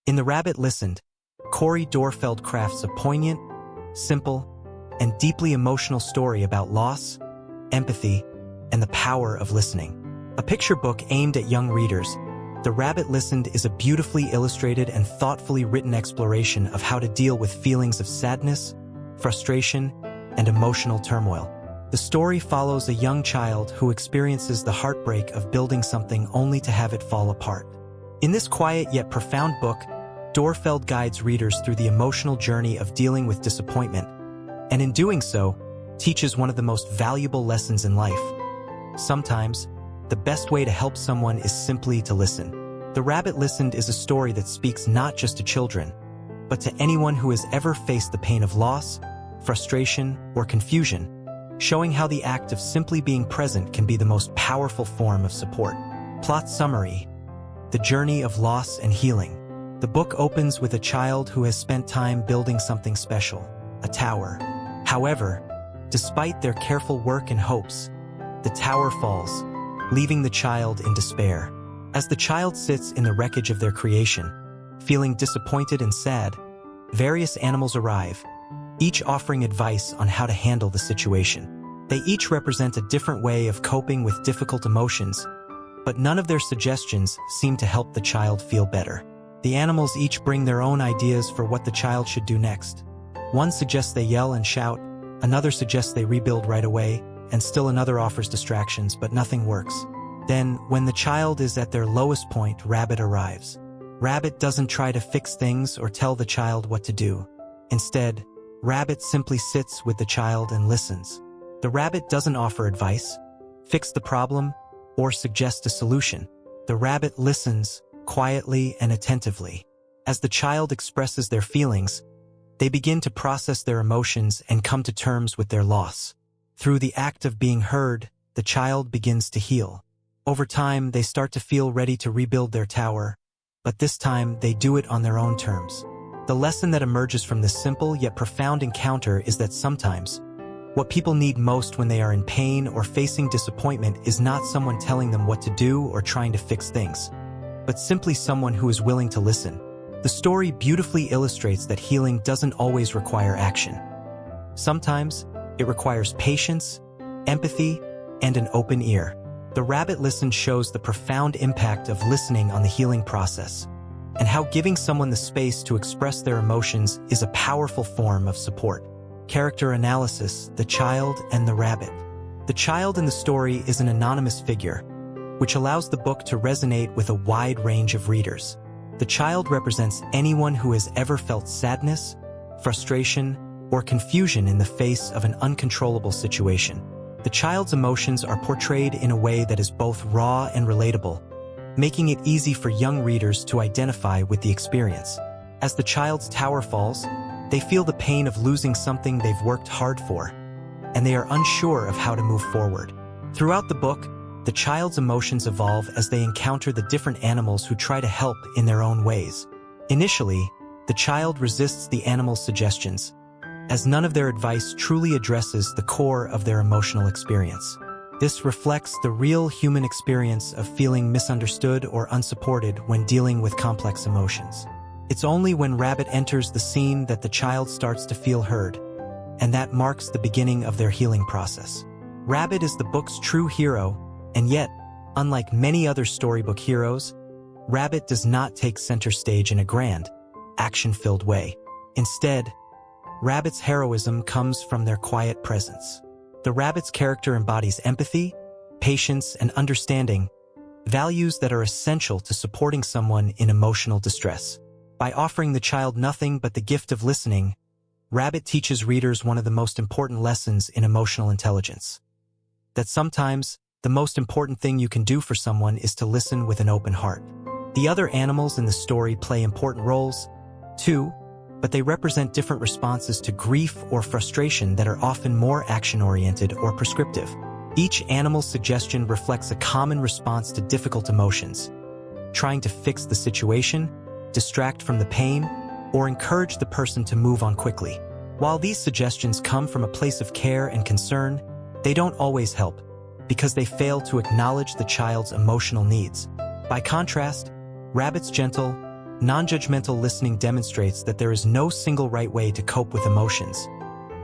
In The Rabbit Listened, Cori Doerrfeld crafts a poignant, simple, and deeply emotional story about loss, empathy, and the power of listening. A picture book aimed at young readers, The Rabbit Listened is a beautifully illustrated and thoughtfully written exploration of how to deal with feelings of sadness, frustration, and emotional turmoil. The story follows a young child who experiences the heartbreak of building something only to have it fall apart. In this quiet yet profound book, Doerrfeld guides readers through the emotional journey of dealing with disappointment, and in doing so, teaches one of the most valuable lessons in life. Sometimes, the best way to help someone is simply to listen. The Rabbit Listened is a story that speaks not just to children, but to anyone who has ever faced the pain of loss, frustration, or confusion, showing how the act of simply being present can be the most powerful form of support. Plot summary: the journey of loss and healing. The book opens with a child who has spent time building something special, a tower. However, despite their careful work and hopes, the tower falls, leaving the child in despair. As the child sits in the wreckage of their creation, feeling disappointed and sad, various animals arrive, each offering advice on how to handle the situation. They each represent a different way of coping with difficult emotions, but none of their suggestions seem to help the child feel better. The animals each bring their own ideas for what the child should do next. One suggests they yell and shout, another suggests they rebuild right away, and still another offers distractions, but nothing works. Then, when the child is at their lowest point, Rabbit arrives. Rabbit doesn't try to fix things or tell the child what to do. Instead, Rabbit simply sits with the child and listens. The rabbit doesn't offer advice, fix the problem, or suggest a solution. The rabbit listens, quietly and attentively. As the child expresses their feelings, they begin to process their emotions and come to terms with their loss. Through the act of being heard, the child begins to heal. Over time, they start to feel ready to rebuild their tower, but this time they do it on their own terms. The lesson that emerges from this simple yet profound encounter is that sometimes, what people need most when they are in pain or facing disappointment is not someone telling them what to do or trying to fix things, but simply someone who is willing to listen. The story beautifully illustrates that healing doesn't always require action. Sometimes, it requires patience, empathy, and an open ear. The Rabbit Listened shows the profound impact of listening on the healing process, and how giving someone the space to express their emotions is a powerful form of support. Character analysis: the child and the rabbit. The child in the story is an anonymous figure, which allows the book to resonate with a wide range of readers. The child represents anyone who has ever felt sadness, frustration, or confusion in the face of an uncontrollable situation. The child's emotions are portrayed in a way that is both raw and relatable, making it easy for young readers to identify with the experience. As the child's tower falls, they feel the pain of losing something they've worked hard for, and they are unsure of how to move forward. Throughout the book, the child's emotions evolve as they encounter the different animals who try to help in their own ways. Initially, the child resists the animals' suggestions, as none of their advice truly addresses the core of their emotional experience. This reflects the real human experience of feeling misunderstood or unsupported when dealing with complex emotions. It's only when Rabbit enters the scene that the child starts to feel heard, and that marks the beginning of their healing process. Rabbit is the book's true hero, and yet, unlike many other storybook heroes, Rabbit does not take center stage in a grand, action-filled way. Instead, Rabbit's heroism comes from their quiet presence. The rabbit's character embodies empathy, patience, and understanding, values that are essential to supporting someone in emotional distress. By offering the child nothing but the gift of listening, Rabbit teaches readers one of the most important lessons in emotional intelligence: that sometimes, the most important thing you can do for someone is to listen with an open heart. The other animals in the story play important roles, too, but they represent different responses to grief or frustration that are often more action-oriented or prescriptive. Each animal's suggestion reflects a common response to difficult emotions, trying to fix the situation, distract from the pain, or encourage the person to move on quickly. While these suggestions come from a place of care and concern, they don't always help, because they fail to acknowledge the child's emotional needs. By contrast, Rabbit's gentle, Non-judgmental listening demonstrates that there is no single right way to cope with emotions,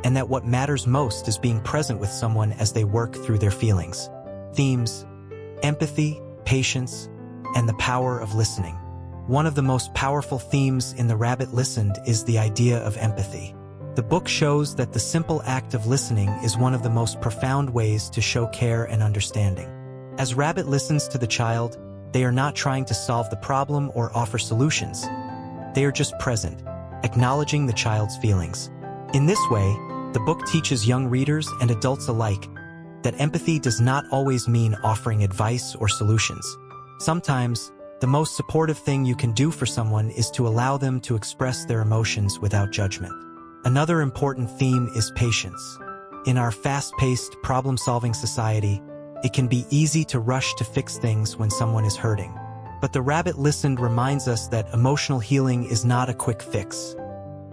and that what matters most is being present with someone as they work through their feelings. Themes: empathy, patience, and the power of listening. One of the most powerful themes in The Rabbit Listened is the idea of empathy. The book shows that the simple act of listening is one of the most profound ways to show care and understanding. As Rabbit listens to the child, they are not trying to solve the problem or offer solutions. They are just present, acknowledging the child's feelings. In this way, the book teaches young readers and adults alike that empathy does not always mean offering advice or solutions. Sometimes, the most supportive thing you can do for someone is to allow them to express their emotions without judgment. Another important theme is patience. In our fast-paced, problem-solving society, it can be easy to rush to fix things when someone is hurting. But The Rabbit Listened reminds us that emotional healing is not a quick fix.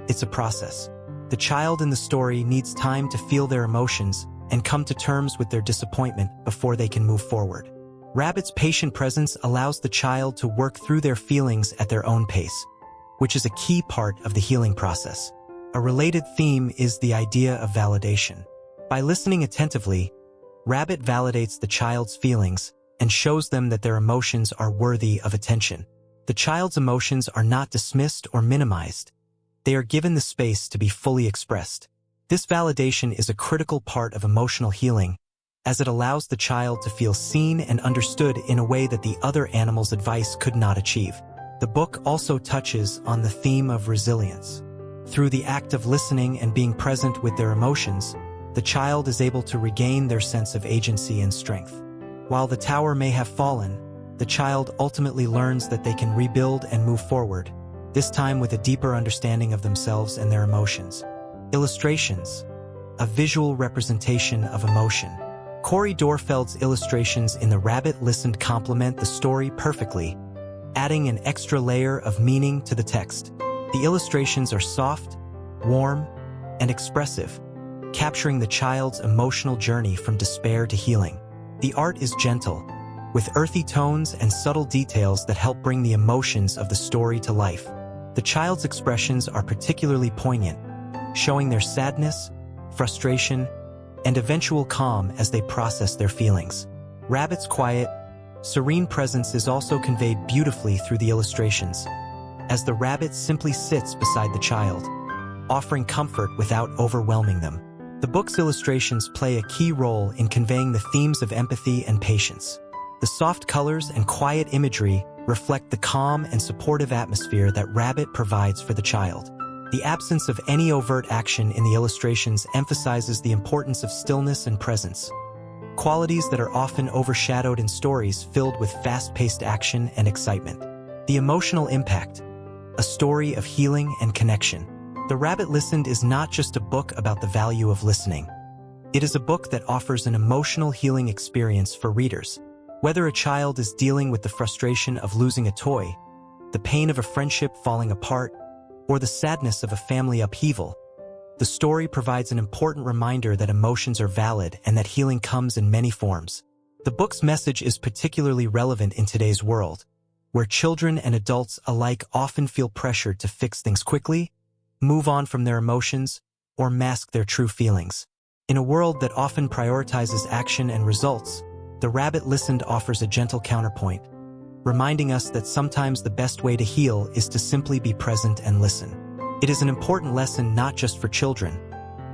It's a process. The child in the story needs time to feel their emotions and come to terms with their disappointment before they can move forward. Rabbit's patient presence allows the child to work through their feelings at their own pace, which is a key part of the healing process. A related theme is the idea of validation. By listening attentively, Rabbit validates the child's feelings and shows them that their emotions are worthy of attention. The child's emotions are not dismissed or minimized. They are given the space to be fully expressed. This validation is a critical part of emotional healing, as it allows the child to feel seen and understood in a way that the other animal's advice could not achieve. The book also touches on the theme of resilience. Through the act of listening and being present with their emotions, the child is able to regain their sense of agency and strength. While the tower may have fallen, the child ultimately learns that they can rebuild and move forward, this time with a deeper understanding of themselves and their emotions. Illustrations: a visual representation of emotion. Cori Doerrfeld's illustrations in The Rabbit Listened complement the story perfectly, adding an extra layer of meaning to the text. The illustrations are soft, warm, and expressive, capturing the child's emotional journey from despair to healing. The art is gentle, with earthy tones and subtle details that help bring the emotions of the story to life. The child's expressions are particularly poignant, showing their sadness, frustration, and eventual calm as they process their feelings. Rabbit's quiet, serene presence is also conveyed beautifully through the illustrations, as the rabbit simply sits beside the child, offering comfort without overwhelming them. The book's illustrations play a key role in conveying the themes of empathy and patience. The soft colors and quiet imagery reflect the calm and supportive atmosphere that Rabbit provides for the child. The absence of any overt action in the illustrations emphasizes the importance of stillness and presence, qualities that are often overshadowed in stories filled with fast-paced action and excitement. The emotional impact: a story of healing and connection. The Rabbit Listened is not just a book about the value of listening. It is a book that offers an emotional healing experience for readers. Whether a child is dealing with the frustration of losing a toy, the pain of a friendship falling apart, or the sadness of a family upheaval, the story provides an important reminder that emotions are valid and that healing comes in many forms. The book's message is particularly relevant in today's world, where children and adults alike often feel pressured to fix things quickly, move on from their emotions, or mask their true feelings. In a world that often prioritizes action and results, The Rabbit Listened offers a gentle counterpoint, reminding us that sometimes the best way to heal is to simply be present and listen. It is an important lesson not just for children,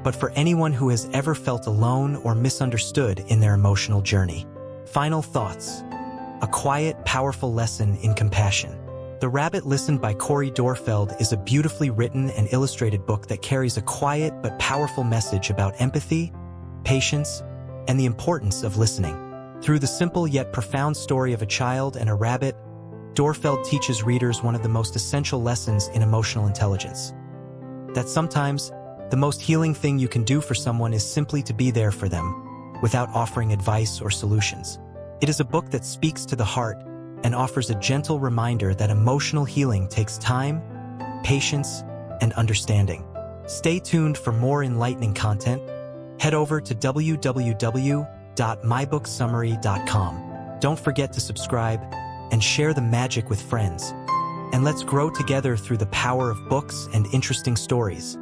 but for anyone who has ever felt alone or misunderstood in their emotional journey. Final thoughts: a quiet, powerful lesson in compassion. The Rabbit Listened by Cori Doerrfeld is a beautifully written and illustrated book that carries a quiet but powerful message about empathy, patience, and the importance of listening. Through the simple yet profound story of a child and a rabbit, Doerrfeld teaches readers one of the most essential lessons in emotional intelligence: that sometimes, the most healing thing you can do for someone is simply to be there for them, without offering advice or solutions. It is a book that speaks to the heart and offers a gentle reminder that emotional healing takes time, patience, and understanding. Stay tuned for more enlightening content. Head over to www.mybookssummary.com. Don't forget to subscribe and share the magic with friends. and let's grow together through the power of books and interesting stories.